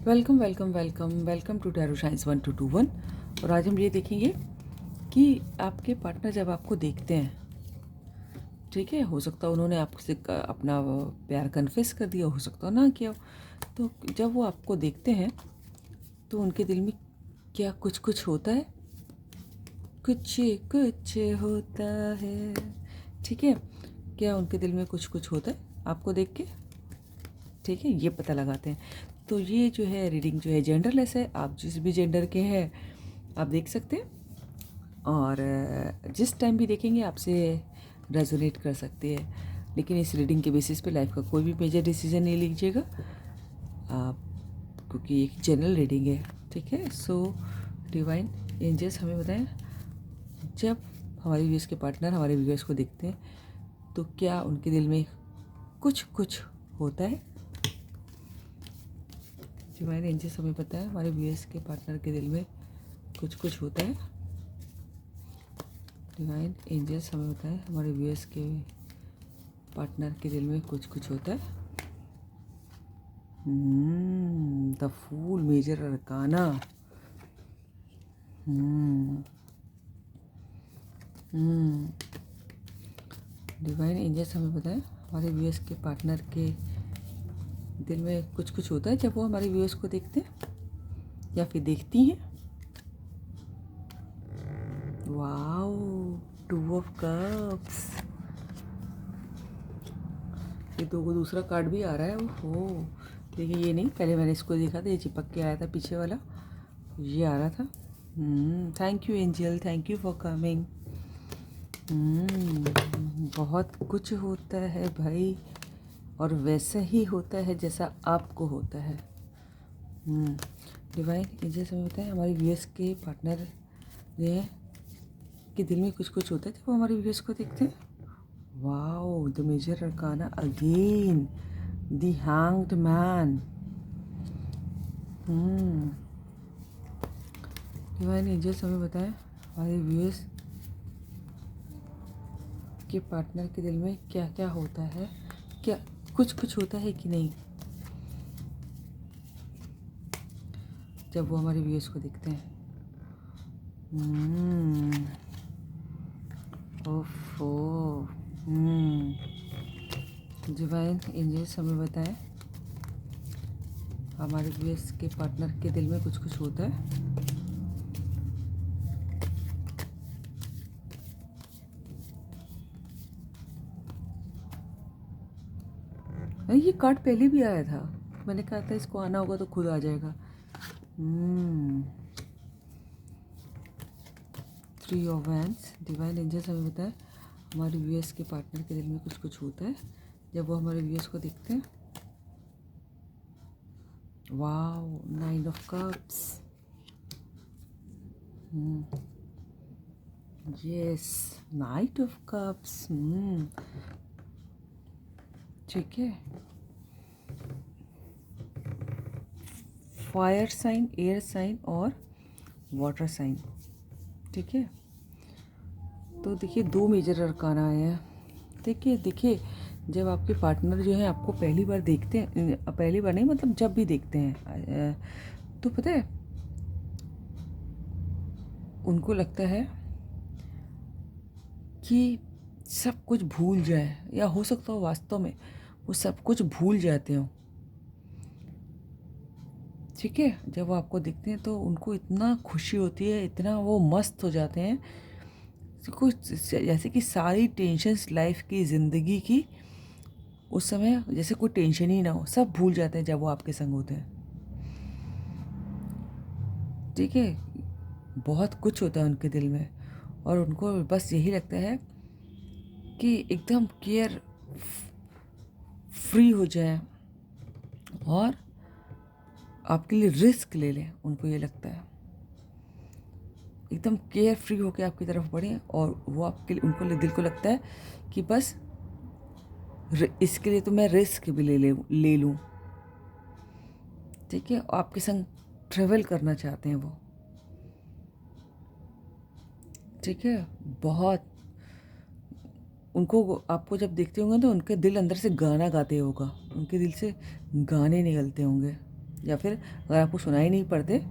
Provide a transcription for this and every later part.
Welcome welcome welcome welcome to tarot science 1221। और आज हम ये देखेंगे कि आपके पार्टनर जब आपको देखते हैं, ठीक है, हो सकता है उन्होंने आपसे अपना प्यार कन्फेस कर दिया, हो सकता है ना किया हो। तो जब वो आपको देखते हैं तो उनके दिल में क्या कुछ कुछ होता है, कुछ कुछ होता है, ठीक है। क्या उनके दिल में कुछ कुछ होता है आपको देख के, ठीक है, ये पता लगाते हैं। तो ये जो है रीडिंग जो है जेंडरलेस है, आप जिस भी जेंडर के हैं आप देख सकते हैं। और जिस टाइम भी देखेंगे आपसे रेजोनेट कर सकती है। लेकिन इस रीडिंग के बेसिस पे लाइफ का कोई भी मेजर डिसीजन नहीं लीजिएगा आप, क्योंकि एक जनरल रीडिंग है, ठीक है। सो डिवाइन एंजल्स हमें बताएं, जब हमारे व्यूअर्स के पार्टनर हमारे व्यूअर्स को देखते हैं तो क्या उनके दिल में कुछ कुछ होता है। डिवाइन एंजल्स हमें पता है हमारे व्यूअर्स के पार्टनर के दिल में कुछ कुछ होता है। डिवाइन एंजल्स हमें बताएं हमारे व्यूअर्स के पार्टनर के दिल में कुछ कुछ होता है। The fool, major arcana. Divine angels हमें बताएं हमारे व्यूअर्स के पार्टनर के दिल में कुछ कुछ होता है जब वो हमारे व्यूअर्स को देखते हैं या फिर देखती हैं। Wow, two of cups. ये दो को दूसरा कार्ड भी आ रहा है। ओहो, देखिए ये नहीं, पहले मैंने इसको देखा था, ये चिपक के आया था पीछे वाला, ये आ रहा था। Thank you angel, thank you for coming. बहुत कुछ होता है भाई, और वैसा ही होता है जैसा आपको होता है। डिवाइन एंजल हमें बताएं हमारे व्यूअर्स के पार्टनर ने के दिल में कुछ कुछ होता है जब वो हमारे व्यूअर्स को देखते हैं। Wow, the major arcana again, the hanged man. Divine angels हमें बताएं हमारे व्यूअर्स के पार्टनर के दिल में क्या क्या होता है, क्या कुछ कुछ होता है कि नहीं जब वो हमारे व्यूअर्स को देखते हैं। ओफो। डिवाइन एंजल्स हमें बताएं हमारे व्यूअर्स के पार्टनर के दिल में कुछ कुछ होता है। ये कार्ड पहले भी आया था, मैंने कहा था इसको आना होगा तो खुद आ जाएगा। Three of wands. Divine angels हमें बताएं हमारे व्यूअर्स के पार्टनर के दिल में कुछ कुछ होता है जब वो हमारे व्यूअर्स को देखते हैं। Wow, nine of cups. Yes, night of cups. ठीक है, फायर साइन, एयर साइन और वाटर साइन, ठीक है। तो देखिए दो मेजर अरकाना आए हैं। देखिए देखिए, जब आपके पार्टनर जो है आपको पहली बार देखते हैं, पहली बार नहीं मतलब जब भी देखते हैं, तो पता है उनको लगता है कि सब कुछ भूल जाए, या हो सकता हो वास्तव में वो सब कुछ भूल जाते हो, ठीक है। जब वो आपको देखते हैं तो उनको इतना खुशी होती है, इतना वो मस्त हो जाते हैं, कुछ जैसे कि सारी टेंशन्स लाइफ की, ज़िंदगी की, उस समय जैसे कोई टेंशन ही ना हो, सब भूल जाते हैं जब वो आपके संग होते हैं, ठीक है। बहुत कुछ होता है उनके दिल में, और उनको बस यही लगता है कि एकदम केयर फ्री हो जाए और आपके लिए रिस्क ले लें। उनको ये लगता है एकदम केयर फ्री होकर आपकी तरफ बढ़ें, और वो आपके लिए, उनको दिल को लगता है कि बस इसके लिए तो मैं रिस्क भी ले लूँ, ठीक है। आपके संग ट्रेवल करना चाहते हैं वो, ठीक है। बहुत उनको आपको जब देखते होंगे तो उनके दिल अंदर से गाना गाते होगा, उनके दिल से गाने निकलते होंगे, या फिर अगर आपको सुनाई नहीं पड़ते,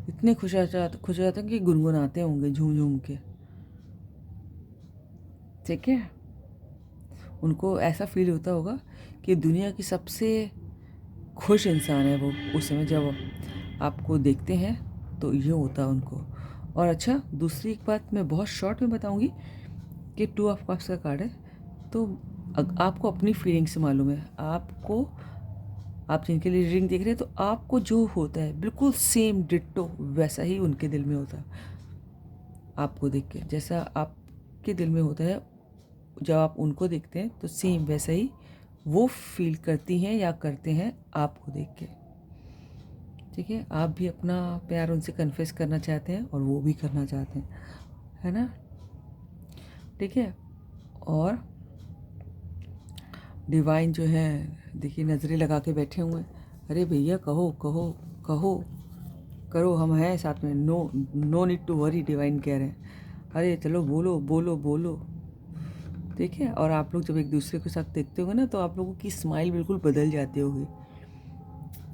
इतने खुश हो जाते हैं कि गुनगुनाते होंगे झूम झूम के। ठीक है, उनको ऐसा फील होता होगा कि दुनिया की सबसे खुश इंसान है वो उस समय जब आपको देखते हैं, तो ये होता है उनको। और अच्छा, दूसरी एक बात मैं बहुत शॉर्ट में बताऊंगी कि 2 ऑफ कप्स का कार्ड है, तो आपको अपनी फीलिंग से मालूम है, आपको, आप जिनके लिए रीडिंग देख रहे हैं, तो आपको जो होता है बिल्कुल सेम डिट्टो वैसा ही उनके दिल में होता है। आपको देख के जैसा आपके दिल में होता है जब आप उनको देखते हैं, तो सेम वैसा ही वो फील करती हैं या करते हैं आपको देख के। ठीक है, आप भी अपना प्यार उनसे कन्फेस करना चाहते हैं और वो भी करना चाहते हैं, है ना। ठीक है, और डिवाइन जो है देखिए नज़रें लगा के बैठे हुए हैं। अरे भैया कहो कहो कहो, करो, हम हैं साथ में, no no need to worry, divine कह रहे हैं। अरे चलो बोलो बोलो बोलो। ठीक है, और आप लोग जब एक दूसरे के साथ देखते होंगे ना, तो आप लोगों की स्माइल बिल्कुल बदल जाती होगी।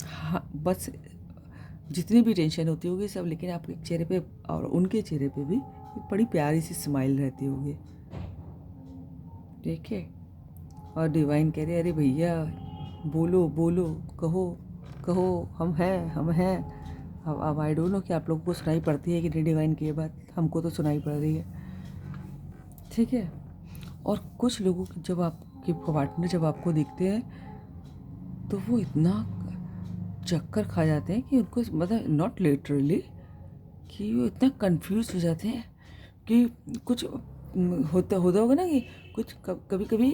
हाँ, बस जितनी भी टेंशन होती होगी सब, लेकिन आपके चेहरे पे और उनके चेहरे पे भी एक बड़ी प्यारी सी स्माइल रहती होगी। ठीक है, और डिवाइन कह रहे अरे भैया बोलो बोलो, कहो कहो, हम हैं हम हैं। अब आई डोंट नो कि आप लोगों को सुनाई पड़ती है कि नहीं डिवाइन की ये बात, हमको तो सुनाई पड़ रही है। ठीक है, और कुछ लोगों की जब आपके पार्टनर जब आपको देखते हैं, तो वो इतना चक्कर खा जाते हैं कि उनको, मतलब नॉट लिटरली, कि वो इतना कंफ्यूज हो जाते हैं कि कुछ होता होता होगा ना कि कुछ कभी कभी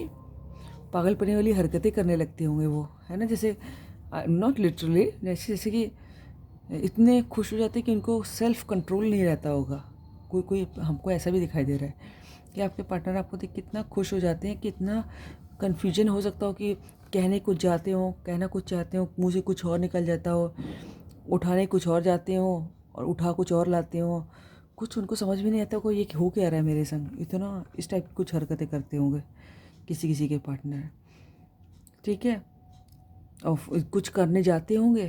पागलपने वाली हरकतें करने लगते होंगे वो, है ना। जैसे नॉट लिटरली, जैसे कि इतने खुश हो जाते हैं कि उनको सेल्फ कंट्रोल नहीं रहता होगा। कोई कोई हमको ऐसा भी दिखाई दे रहा है कि आपके पार्टनर आपको देख कितना खुश हो जाते हैं कि इतना कन्फ्यूजन हो सकता हो कि कहने कुछ जाते हो, कहना कुछ चाहते हो, मुँह से कुछ और निकल जाता हो, उठाने कुछ और जाते हो और उठा कुछ और लाते हो। कुछ उनको समझ भी नहीं आता कोई ये हो क्या रहा है मेरे संग, इतना इस टाइप की कुछ हरकतें करते होंगे किसी किसी के पार्टनर। ठीक है, और कुछ करने जाते होंगे,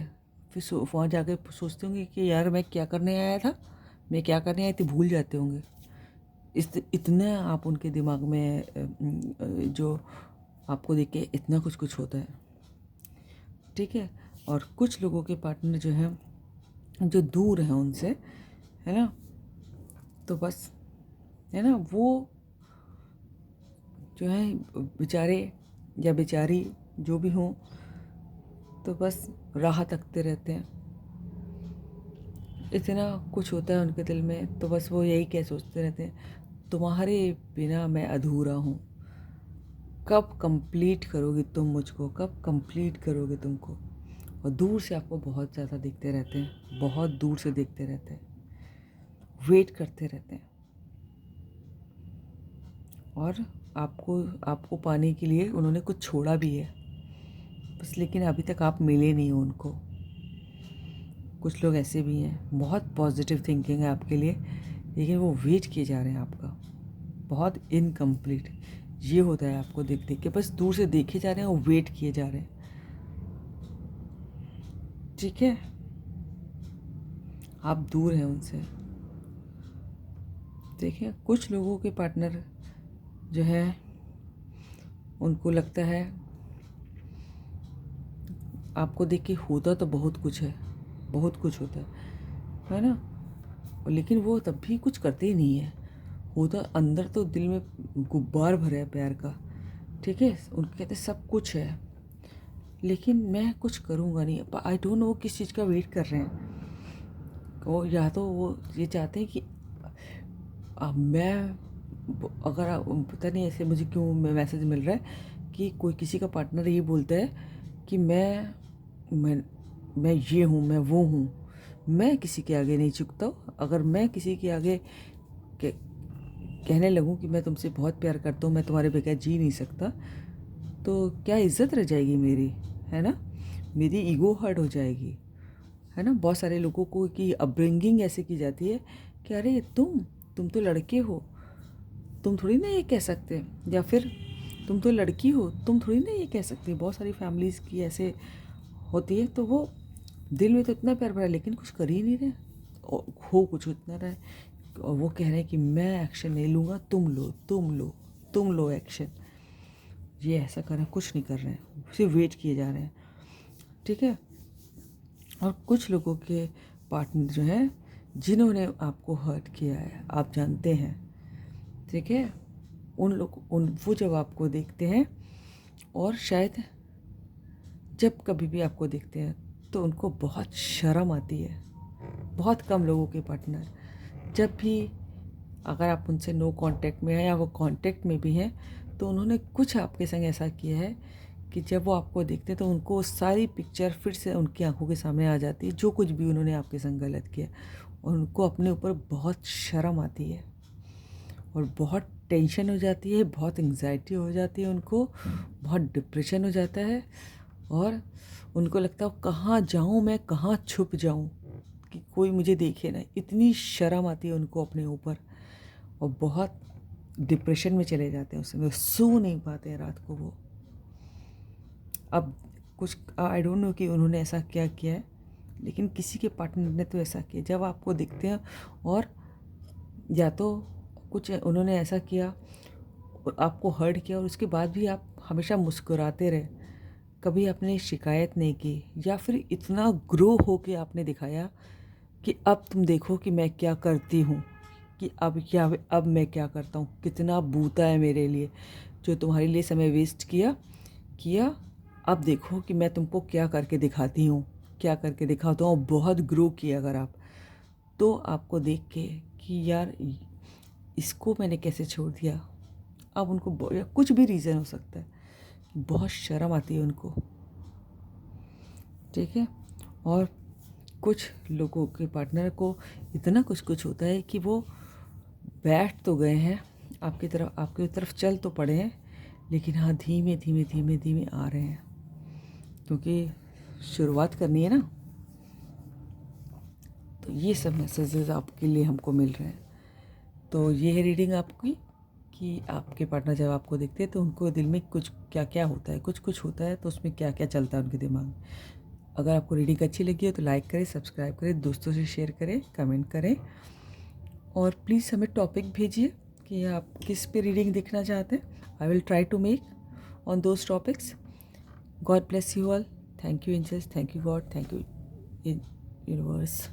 फिर वहाँ जाके सोचते होंगे कि यार मैं क्या करने आया था, मैं क्या करने आई थी, भूल जाते होंगे। इतने आप उनके दिमाग में जो आपको देख के इतना कुछ कुछ होता है। ठीक है, और कुछ लोगों के पार्टनर जो हैं, जो दूर हैं उनसे, है ना, तो बस, है ना, वो जो है बेचारे या बेचारी जो भी हों, तो बस राह तकते रहते हैं। इतना कुछ होता है उनके दिल में, तो बस वो यही क्या सोचते रहते हैं, तुम्हारे बिना मैं अधूरा हूँ, कब कंप्लीट करोगे तुम मुझको, कब कंप्लीट करोगे तुमको। और दूर से आपको बहुत ज़्यादा देखते रहते हैं, बहुत दूर से देखते रहते हैं, वेट करते रहते हैं, और आपको आपको पाने के लिए उन्होंने कुछ छोड़ा भी है बस, लेकिन अभी तक आप मिले नहीं हो उनको। कुछ लोग ऐसे भी हैं, बहुत पॉजिटिव थिंकिंग है आपके लिए, लेकिन वो वेट किए जा रहे हैं आपका, बहुत इनकम्प्लीट। ये होता है आपको देख देख के, बस दूर से देखे जा रहे हैं और वेट किए जा रहे हैं। ठीक है, आप दूर हैं उनसे। देखिए, कुछ लोगों के पार्टनर जो है, उनको लगता है आपको देख के होता तो बहुत कुछ है, बहुत कुछ होता है ना, लेकिन वो तब भी कुछ करते ही नहीं है। होता अंदर तो दिल में गुब्बार भरा है प्यार का। ठीक है, उनके कहते सब कुछ है, लेकिन मैं कुछ करूँगा नहीं। आई डोंट नो किस चीज़ का वेट कर रहे हैं वो, या तो वो ये चाहते हैं कि मैं, अगर पता नहीं ऐसे मुझे क्यों मैसेज मिल रहा है कि कोई किसी का पार्टनर ये बोलता है कि मैं ये हूँ, मैं वो हूँ, मैं किसी के आगे नहीं झुकता हूँ। अगर मैं किसी के आगे कहने लगूँ कि मैं तुमसे बहुत प्यार करता हूँ, मैं तुम्हारे बगैर जी नहीं सकता, तो क्या इज्जत रह जाएगी मेरी, है ना, मेरी ईगो हर्ट हो जाएगी, है ना। बहुत सारे लोगों को की अपब्रिंगिंग ऐसे की जाती है कि अरे तुम तो लड़के हो, तुम थोड़ी ना ये कह सकते, या फिर तुम तो लड़की हो, तुम थोड़ी ना ये कह सकते। बहुत सारी फैमिलीज़ की ऐसे होती है, तो वो दिल में तो इतना प्यार भरा है लेकिन कुछ कर ही नहीं रहे, और हो कुछ इतना रहा है, और वो कह रहे हैं कि मैं एक्शन नहीं लूँगा, तुम लो तुम लो तुम लो एक्शन। ये ऐसा कर रहे हैं, कुछ नहीं कर रहे हैं, सिर्फ वेट किए जा रहे हैं। ठीक है। और कुछ लोगों के पार्टनर जो हैं जिन्होंने आपको हर्ट किया है, आप जानते हैं। ठीक है। उन वो जब आपको देखते हैं, और शायद जब कभी भी आपको देखते हैं तो उनको बहुत शर्म आती है। बहुत कम लोगों के पार्टनर, जब भी अगर आप उनसे नो कांटेक्ट में हैं या वो कांटेक्ट में भी हैं, तो उन्होंने कुछ आपके संग ऐसा किया है कि जब वो आपको देखते हैं तो उनको सारी पिक्चर फिर से उनकी आंखों के सामने आ जाती है, जो कुछ भी उन्होंने आपके संग गलत किया, और उनको अपने ऊपर बहुत शर्म आती है और बहुत टेंशन हो जाती है, बहुत एंग्जाइटी हो जाती है उनको, बहुत डिप्रेशन हो जाता है, और उनको लगता है कहाँ जाऊँ मैं, कहाँ छुप जाऊँ कि कोई मुझे देखे ना। इतनी शर्म आती है उनको अपने ऊपर, और बहुत डिप्रेशन में चले जाते हैं, उसमें सो नहीं पाते हैं रात को वो। अब कुछ आई डोंट नो कि उन्होंने ऐसा क्या किया है, लेकिन किसी के पार्टनर ने तो ऐसा किया। जब आपको दिखते हैं, और या तो कुछ उन्होंने ऐसा किया, आपको हर्ट किया, और उसके बाद भी आप हमेशा मुस्कुराते रहे, कभी आपने शिकायत नहीं की, या फिर इतना ग्रो हो के आपने दिखाया कि अब तुम देखो कि मैं क्या करती हूँ, कि अब मैं क्या करता हूँ, कितना बूता है मेरे लिए, जो तुम्हारे लिए समय वेस्ट किया किया, अब देखो कि मैं तुमको क्या करके दिखाती हूँ, क्या करके दिखाता हूँ। बहुत ग्रो किया अगर आप, तो आपको देख के कि यार इसको मैंने कैसे छोड़ दिया। अब उनको या कुछ भी रीज़न हो सकता है, बहुत शर्म आती है उनको। ठीक है। और कुछ लोगों के पार्टनर को इतना कुछ कुछ होता है कि वो बैठ तो गए हैं आपकी तरफ चल तो पड़े हैं, लेकिन हाँ धीमे धीमे धीमे धीमे आ रहे हैं, क्योंकि शुरुआत करनी है ना। तो ये सब मैसेजेस आपके लिए हमको मिल रहे हैं। तो ये है रीडिंग आपकी, कि आपके पार्टनर जब आपको देखते हैं तो उनको दिल में कुछ क्या क्या होता है, कुछ कुछ होता है, तो उसमें क्या क्या चलता है उनके दिमाग में। अगर आपको रीडिंग अच्छी लगी हो तो लाइक करें, सब्सक्राइब करें, दोस्तों से शेयर करें, कमेंट करें, और प्लीज़ हमें टॉपिक भेजिए कि आप किस पे रीडिंग देखना चाहते हैं। I will try to make on those topics. God bless you all. Thank you angels, thank you God, thank you universe.